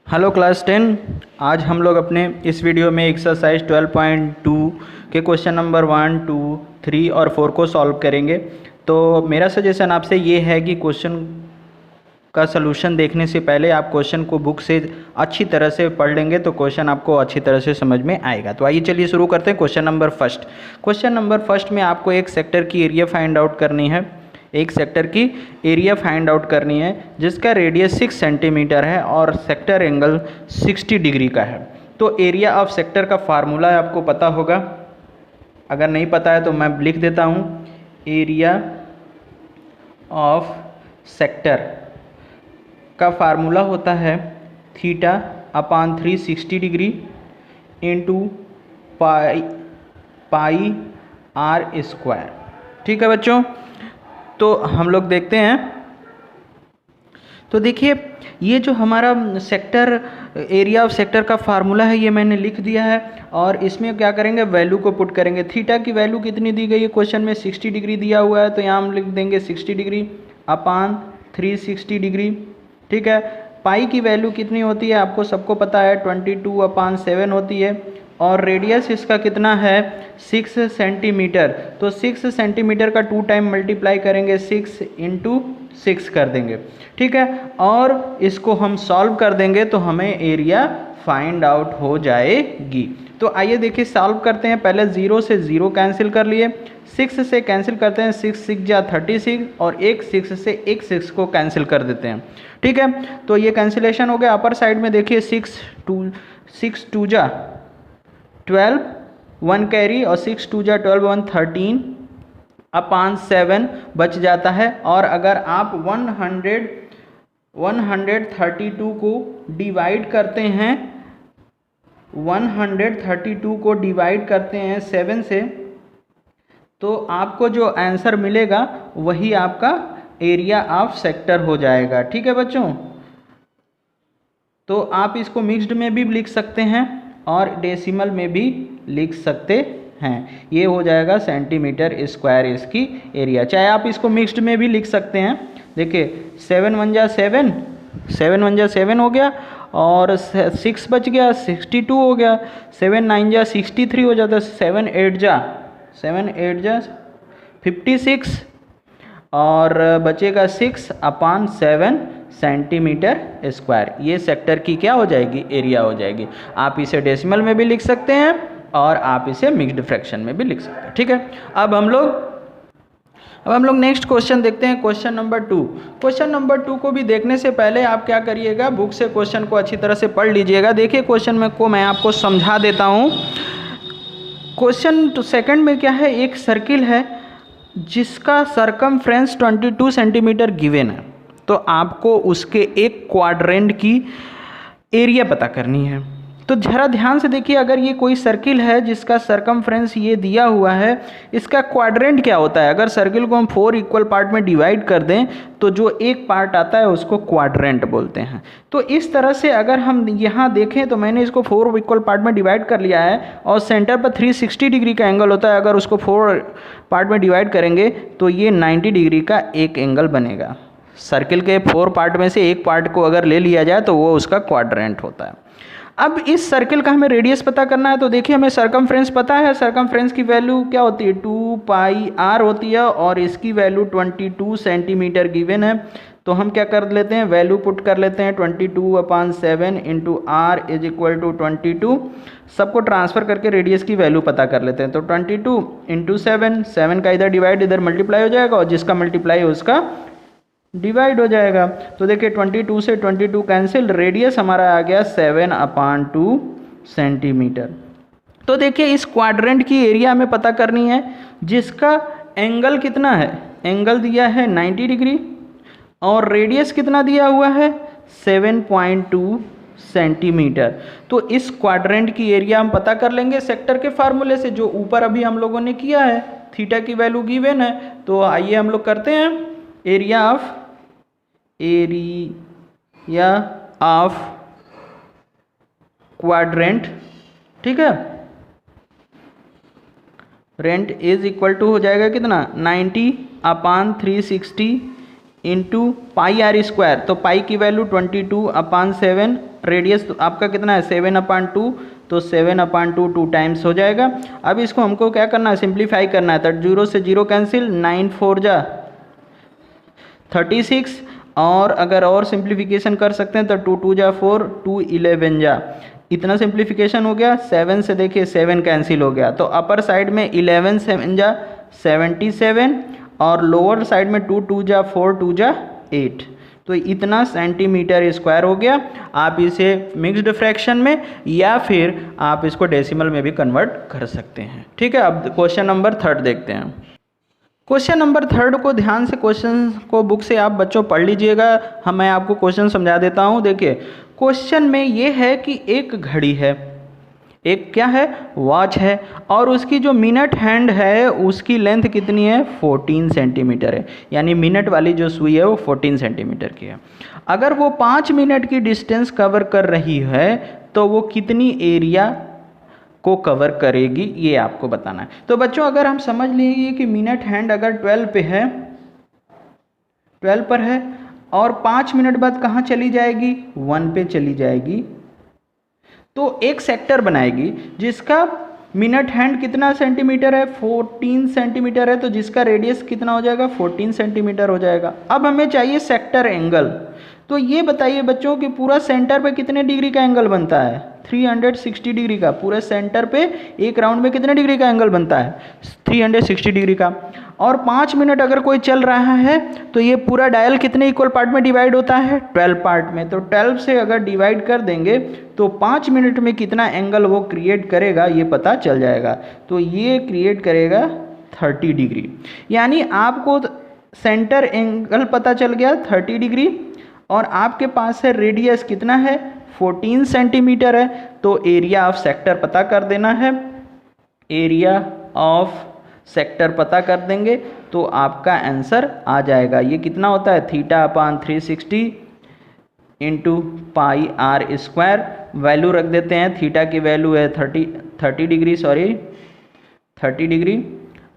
Hello class 10। आज हम लोग अपने इस वीडियो में एक्सरसाइज 12.2 के क्वेश्चन नंबर 1, 2, 3 और 4 को सॉल्व करेंगे। तो मेरा सजेशन आपसे ये है कि क्वेश्चन का सलूशन देखने से पहले आप क्वेश्चन को बुक से अच्छी तरह से पढ़ लेंगे तो क्वेश्चन आपको अच्छी तरह से समझ में आएगा। तो आइए चलिए शुरू करते हैं। क्वेश्चन नंबर फर्स्ट में आपको एक सेक्टर की एरिया फाइंड आउट करनी है। एक सेक्टर की एरिया फाइंड आउट करनी है जिसका रेडियस 6 सेंटीमीटर है और सेक्टर एंगल 60 डिग्री का है। तो एरिया ऑफ सेक्टर का फार्मूला आपको पता होगा, अगर नहीं पता है तो मैं लिख देता हूँ। एरिया ऑफ सेक्टर का फार्मूला होता है theta upon 360 degree into pi r square. ठीक है बच्चों, तो हम लोग देखते हैं। तो देखिए ये जो हमारा सेक्टर एरिया ऑफ सेक्टर का फार्मूला है ये मैंने लिख दिया है और इसमें क्या करेंगे, वैल्यू को पुट करेंगे। थीटा की वैल्यू कितनी दी गई है क्वेश्चन में, 60 डिग्री दिया हुआ है तो यहाँ हम लिख देंगे 60 डिग्री अपान 360 डिग्री। ठीक है, पाई की वैल्यू कितनी होती है आपको सबको पता है, 22/7 होती है और रेडियस इसका कितना है 6 सेंटीमीटर। तो 6 सेंटीमीटर का 2 टाइम मल्टीप्लाई करेंगे, 6 × 6 कर देंगे। ठीक है, और इसको हम सॉल्व कर देंगे तो हमें एरिया फाइंड आउट हो जाएगी। तो आइए देखिए सॉल्व करते हैं। पहले 0 से 0 कैंसिल कर लिए, 6 से कैंसिल करते हैं, 6 6 जा 36 और एक 6 से एक 6 को कैंसिल कर देते हैं। ठीक है, तो ये कैंसिलेशन हो गया। अपर साइड में देखिए 6 2 जा 12, 1 कैरी और 6 2 जा 12, 1 13 अपान 7 बच जाता है। और अगर आप 132 को डिवाइड करते हैं, 132 को डिवाइड करते हैं 7 से, तो आपको जो आंसर मिलेगा वही आपका एरिया ऑफ सेक्टर हो जाएगा। ठीक है बच्चों, तो आप इसको मिक्स्ड में भी लिख सकते हैं और डेसिमल में भी लिख सकते हैं। ये हो जाएगा सेंटीमीटर स्क्वायर इसकी एरिया। चाहे आप इसको मिक्स्ड में भी लिख सकते हैं। देखिए 7 1 जा 7, 7 1 जा 7 हो गया और 6 बच गया 62 हो गया, 7 9 जा 63 हो जाता है, 7 8 जा 56 और बचेगा 6/7 सेंटीमीटर स्क्वायर। ये सेक्टर की क्या हो जाएगी, एरिया हो जाएगी। आप इसे डेसिमल में भी लिख सकते हैं और आप इसे मिक्स्ड फ्रैक्शन में भी लिख सकते हैं। ठीक है, अब हम लोग नेक्स्ट क्वेश्चन देखते हैं। Question number 2। क्वेश्चन नंबर 2 को भी देखने से पहले आप क्या करिएगा, बुक से क्वेश्चन को अच्छी तरह से पढ़ लीजिएगा। देखिए क्वेश्चन में को मैं आपको समझा देता हूँ। क्वेश्चन सेकंड में क्या है, एक सर्किल है जिसका सरकमफ्रेंस 22 सेंटीमीटर गिवन है। तो आपको उसके एक क्वाड्रेंट की एरिया पता करनी है। तो जरा ध्यान से देखिए, अगर ये कोई सर्किल है जिसका सरकमफ्रेंस ये दिया हुआ है, इसका क्वाड्रेंट क्या होता है। अगर सर्किल को हम 4 इक्वल पार्ट में डिवाइड कर दें तो जो एक पार्ट आता है उसको क्वाड्रेंट बोलते हैं। तो इस तरह से अगर हम यहाँ देखें तो मैंने इसको 4 इक्वल पार्ट में डिवाइड कर लिया है और सेंटर पर 360 डिग्री का एंगल होता है। अगर उसको 4 पार्ट में डिवाइड करेंगे तो ये 90 डिग्री का एक एंगल बनेगा। सर्किल के 4 पार्ट में से एक पार्ट को अगर ले लिया जाए तो वो उसका क्वाड्रेंट होता है। अब इस सर्किल का हमें रेडियस पता करना है। तो देखिए हमें सरकमफ्रेंस पता है, सरकमफ्रेंस की वैल्यू क्या होती है 2πr होती है और इसकी वैल्यू 22 सेंटीमीटर गिवन है। तो हम क्या कर लेते हैं, वैल्यू पुट कर लेते हैं 22/7 into r is equal to 22। सबको ट्रांसफर करके रेडियस की वैल्यू पता कर लेते हैं। तो 22 इंटू 7 का इधर डिवाइड इधर मल्टीप्लाई हो जाएगा और जिसका मल्टीप्लाई है उसका डिवाइड हो जाएगा। तो देखिए 22 से 22 कैंसिल, रेडियस हमारा आ गया 7/2 सेंटीमीटर। तो देखिए इस क्वाड्रेंट की एरिया हमें पता करनी है जिसका एंगल कितना है, एंगल दिया है 90 डिग्री और रेडियस कितना दिया हुआ है 7.2 सेंटीमीटर। तो इस क्वाड्रेंट की एरिया हम पता कर लेंगे सेक्टर के फार्मूले से, जो ऊपर अभी हम लोगों ने किया है। थीटा की वैल्यू गिवन है तो आइए हम लोग करते हैं एरिया ऑफ क्वाड्रेंट। ठीक है, रेंट इज इक्वल टू हो जाएगा कितना 90/360 इंटू पाई आर स्क्वायर। तो पाई की वैल्यू 22/7 रेडियस तो आपका कितना है 7/2, तो 7/2 2 टाइम्स हो जाएगा। अब इसको हमको क्या करना है, सिंप्लीफाई करना है। तो 0 से 0 कैंसिल, 9 4 जा 36, और अगर और सिंप्लीफिकेशन कर सकते हैं तो 2 2 जा 4, 2 11 जा, इतना सिंप्लीफिकेशन हो गया। 7 से देखिए 7 कैंसिल हो गया, तो अपर साइड में 11 7 जा 77, और लोअर साइड में 2 2 जा 4, 2 जा 8, तो इतना सेंटीमीटर स्क्वायर हो गया। आप इसे मिक्स्ड फ्रैक्शन में या फिर आप इसको डेसिमल में भी कन्वर्ट कर सकते हैं। ठीक है, अब क्वेश्चन नंबर 3 देखते हैं। क्वेश्चन नंबर 3 को ध्यान से, क्वेश्चन को बुक से आप बच्चों पढ़ लीजिएगा। मैं आपको क्वेश्चन समझा देता हूँ। देखिए क्वेश्चन में ये है कि एक घड़ी है, एक क्या है, वॉच है, और उसकी जो मिनट हैंड है उसकी लेंथ कितनी है, 14 सेंटीमीटर है। यानी मिनट वाली जो सुई है वो 14 सेंटीमीटर की है। अगर वो 5 मिनट की डिस्टेंस कवर कर रही है तो वो कितनी एरिया को कवर करेगी, ये आपको बताना है। तो बच्चों अगर हम समझ लेंगे कि मिनट हैंड अगर 12 पे है, 12 पर है, और 5 मिनट बाद कहाँ चली जाएगी, 1 पे चली जाएगी, तो एक सेक्टर बनाएगी जिसका मिनट हैंड कितना सेंटीमीटर है, 14 सेंटीमीटर है, तो जिसका रेडियस कितना हो जाएगा, 14 सेंटीमीटर हो जाएगा। अब हमें चाहिए सेक्टर एंगल। तो ये बताइए बच्चों कि पूरा सेंटर पे कितने डिग्री का एंगल बनता है, 360 डिग्री का। पूरे सेंटर पे एक राउंड में कितने डिग्री का एंगल बनता है, 360 डिग्री का। और 5 मिनट अगर कोई चल रहा है तो ये पूरा डायल कितने इक्वल पार्ट में डिवाइड होता है, 12 पार्ट में। तो 12 से अगर डिवाइड कर देंगे तो 5 मिनट में कितना एंगल वो क्रिएट करेगा ये पता चल जाएगा। तो ये क्रिएट करेगा 30 डिग्री। यानी आपको सेंटर एंगल पता चल गया 30 डिग्री, और आपके पास है रेडियस कितना है, 14 सेंटीमीटर है। तो एरिया ऑफ सेक्टर पता कर देना है, एरिया ऑफ सेक्टर पता कर देंगे तो आपका आंसर आ जाएगा। ये कितना होता है, θ/360 into pi r square. Value रख देते हैं, थीटा की वैल्यू है 30 degree, sorry 30 degree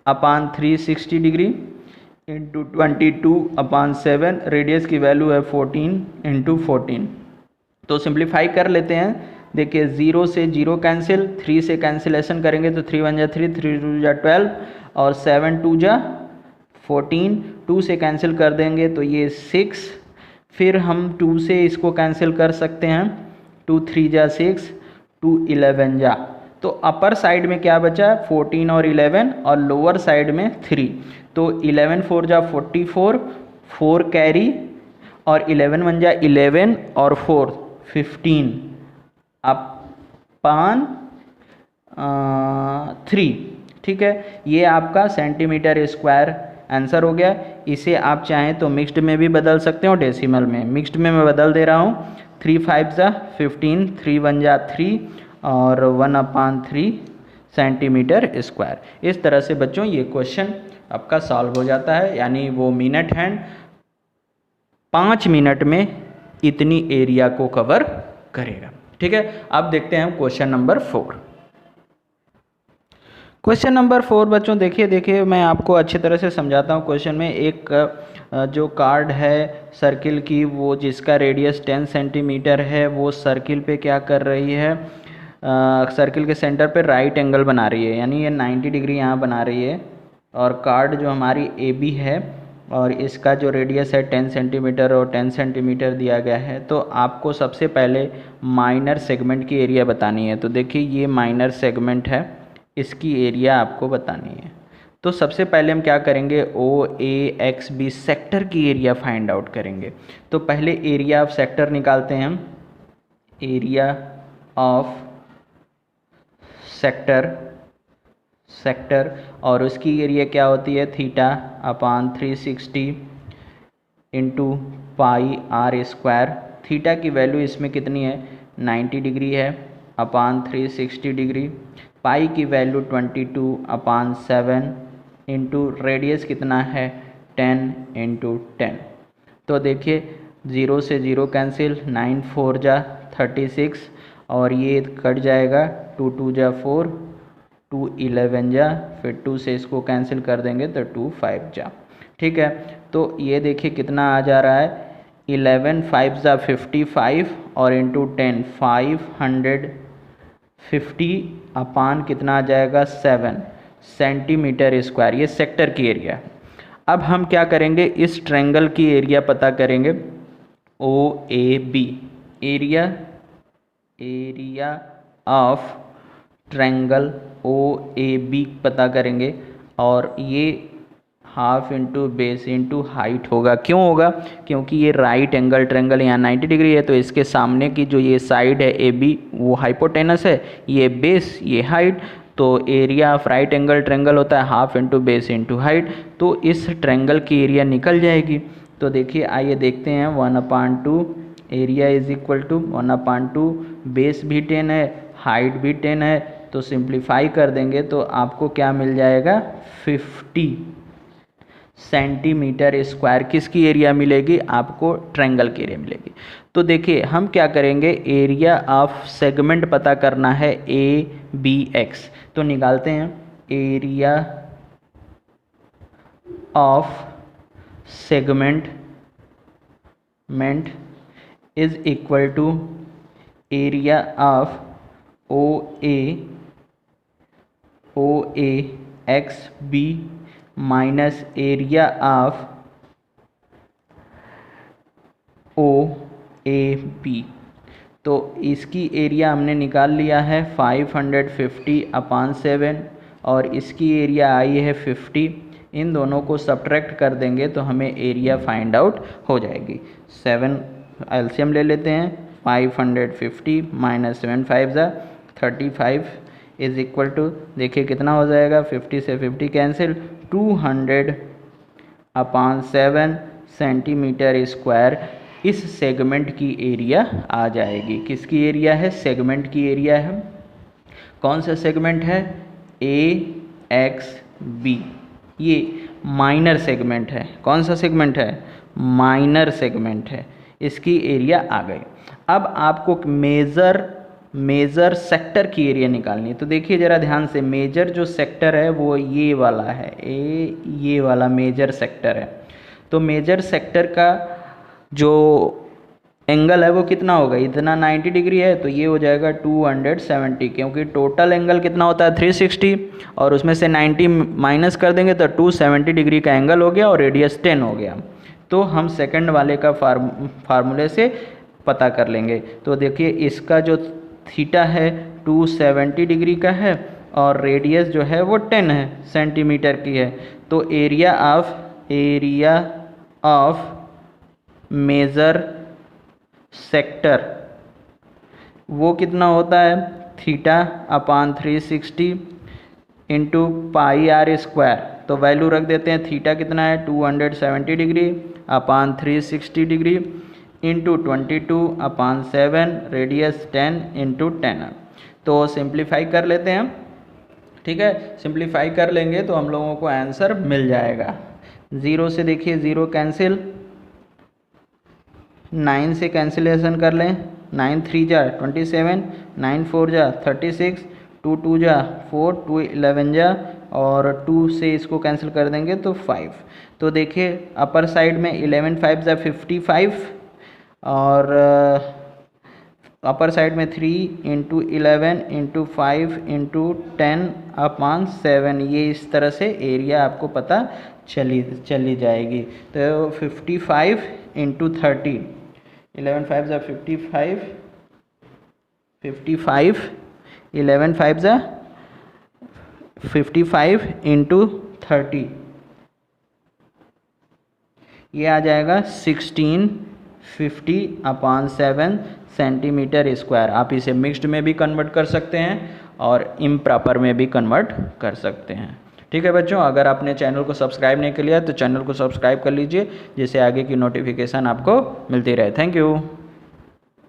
upon 360 degree into 22/7, radius की वैल्यू है 14 इंटू 14। तो सिंप्लीफाई कर लेते हैं। देखिए 0 से 0 कैंसिल, 3 से कैंसिलेशन करेंगे तो 3 1 जा 3, 3 2 जा 12, और 7 2 जा 14, 2 से कैंसिल कर देंगे तो ये 6, फिर हम 2 से इसको कैंसिल कर सकते हैं, 2 3 जा 6, 2 11 जा। तो अपर साइड में क्या बचा, 14 और 11, और लोअर साइड में 3। तो 11 4 जा 44, 4 कैरी, और 11 1 जा 11, और 4 15 अपान 3। ठीक है, ये आपका सेंटीमीटर स्क्वायर आंसर हो गया। इसे आप चाहें तो मिक्स्ड में भी बदल सकते हो, डेसिमल में। मिक्स्ड में मैं बदल दे रहा हूँ, 3 5 जा 15, 3 1 जा 3, और 1/3 सेंटीमीटर स्क्वायर। इस तरह से बच्चों ये क्वेश्चन आपका सॉल्व हो जाता है। यानी वो मिनट हैंड 5 मिनट में इतनी एरिया को कवर करेगा। ठीक है, अब देखते हैं हम क्वेश्चन नंबर 4। क्वेश्चन नंबर 4 बच्चों देखिए मैं आपको अच्छी तरह से समझाता हूँ। क्वेश्चन में एक जो कार्ड है सर्किल की, वो जिसका रेडियस 10 सेंटीमीटर है, वो सर्किल पे क्या कर रही है, सर्किल के सेंटर पे राइट एंगल बना रही है। यानी ये 90 डिग्री यहाँ बना रही है, और कार्ड जो हमारी AB है, और इसका जो रेडियस है 10 सेंटीमीटर और 10 सेंटीमीटर दिया गया है। तो आपको सबसे पहले माइनर सेगमेंट की एरिया बतानी है। तो देखिए ये माइनर सेगमेंट है, इसकी एरिया आपको बतानी है। तो सबसे पहले हम क्या करेंगे, OAXB सेक्टर की एरिया फाइंड आउट करेंगे। तो पहले एरिया ऑफ सेक्टर निकालते हैं हम, एरिया ऑफ सेक्टर, और उसकी एरिया क्या होती है, θ/360 into pi r square. Theta की वैल्यू इसमें कितनी है, 90 डिग्री है, अपान 360 डिग्री। पाई की वैल्यू 22/7 इंटू रेडियस कितना है, 10 इंटू 10। तो देखिए 0 से 0 कैंसिल, 9 4 जा 36, और ये कट जाएगा, 2 2 जा 4, 2 11 जा, फिर 2 से इसको कैंसिल कर देंगे तो 2 5 जा। ठीक है, तो ये देखिए कितना आ जा रहा है, 11 5 ज़ा 55 और इंटू 10 550 अपान कितना आ जाएगा 7 सेंटीमीटर स्क्वायर। ये सेक्टर की एरिया है। अब हम क्या करेंगे, इस ट्रायंगल की एरिया पता करेंगे। O A B area of triangle O A B पता करेंगे, और ये half into base into height होगा। क्यों होगा, क्योंकि ये राइट एंगल ट्रायंगल यहाँ 90 डिग्री है, तो इसके सामने की जो ये साइड है ए बी वो हाइपोटेनस है, ये बेस ये हाइट। तो area of right angle triangle होता है half into base into height. तो इस ट्रायंगल की एरिया निकल जाएगी। तो देखिए आइए देखते हैं, 1/2 area is equal to 1/2, base भी 10 है हाइट भी 10 है, तो सिंप्लीफाई कर देंगे तो आपको क्या मिल जाएगा 50 सेंटीमीटर स्क्वायर। किसकी एरिया मिलेगी आपको, ट्रायंगल की एरिया मिलेगी। तो देखिए हम क्या करेंगे, एरिया ऑफ सेगमेंट पता करना है ए बी एक्स। तो निकालते हैं, area of segment is equal to area of O A X B minus area of O A B. तो इसकी एरिया हमने निकाल लिया है 550/7 और इसकी एरिया आई है 50। इन दोनों को सब्ट्रैक्ट कर देंगे तो हमें एरिया फाइंड आउट हो जाएगी। 7 एलसीएम ले लेते हैं, 550 माइनस 7 5 ज़ा 35 इज इक्वल टू, देखिए कितना हो जाएगा, 50 से 50 कैंसिल, 200/7 सेंटीमीटर स्क्वायर इस सेगमेंट की एरिया आ जाएगी। किसकी एरिया है, सेगमेंट की एरिया है। कौन सा सेगमेंट है, ए एक्स बी, ये माइनर सेगमेंट है। कौन सा सेगमेंट है, माइनर सेगमेंट है। इसकी एरिया आ गई। अब आपको मेजर सेक्टर की एरिया निकालनी है। तो देखिए ज़रा ध्यान से, मेजर जो सेक्टर है वो ये वाला है, ये वाला मेजर सेक्टर है। तो मेजर सेक्टर का जो एंगल है वो कितना होगा, इतना 90 डिग्री है तो ये हो जाएगा 270, क्योंकि टोटल एंगल कितना होता है 360 और उसमें से 90 माइनस कर देंगे तो 270 डिग्री का एंगल हो गया और रेडियस 10 हो गया। तो हम सेकंड वाले का फार्मूले से पता कर लेंगे। तो देखिए इसका जो थीटा है 270 डिग्री का है और रेडियस जो है वो 10 है सेंटीमीटर की है। तो एरिया ऑफ मेजर सेक्टर वो कितना होता है, θ/360 इंटू पाई आर स्क्वायर। तो वैल्यू रख देते हैं, थीटा कितना है 270 degree upon 360 degree into 22/7, radius 10 into 10। तो सिंप्लीफाई कर लेते हैं, ठीक है। सिंप्लीफाई कर लेंगे तो हम लोगों को आंसर मिल जाएगा। 0 से देखिए 0 कैंसिल, 9 से कैंसिलेशन कर लें, 9 3 जा 27, 9 4 जा 36, 2 2 जा 4, 2 11 जा और 2 से इसको कैंसिल कर देंगे तो 5। तो देखिए अपर साइड में 11 5 जा 55 और अपर साइड में 3 इंटू 11 इंटू 5 इंटू 10/7। ये इस तरह से एरिया आपको पता चली जाएगी। तो 55 इंटू 30, 11 5 जा 55, 11 5 जा 55 इंटू 30, ये आ जाएगा 1650/7 सेंटीमीटर स्क्वायर। आप इसे मिक्स्ड में भी कन्वर्ट कर सकते हैं और इम्प्रॉपर में भी कन्वर्ट कर सकते हैं। ठीक है बच्चों, अगर आपने चैनल को सब्सक्राइब नहीं किया तो चैनल को सब्सक्राइब कर लीजिए, जिससे आगे की नोटिफिकेशन आपको मिलती रहे। Thank you.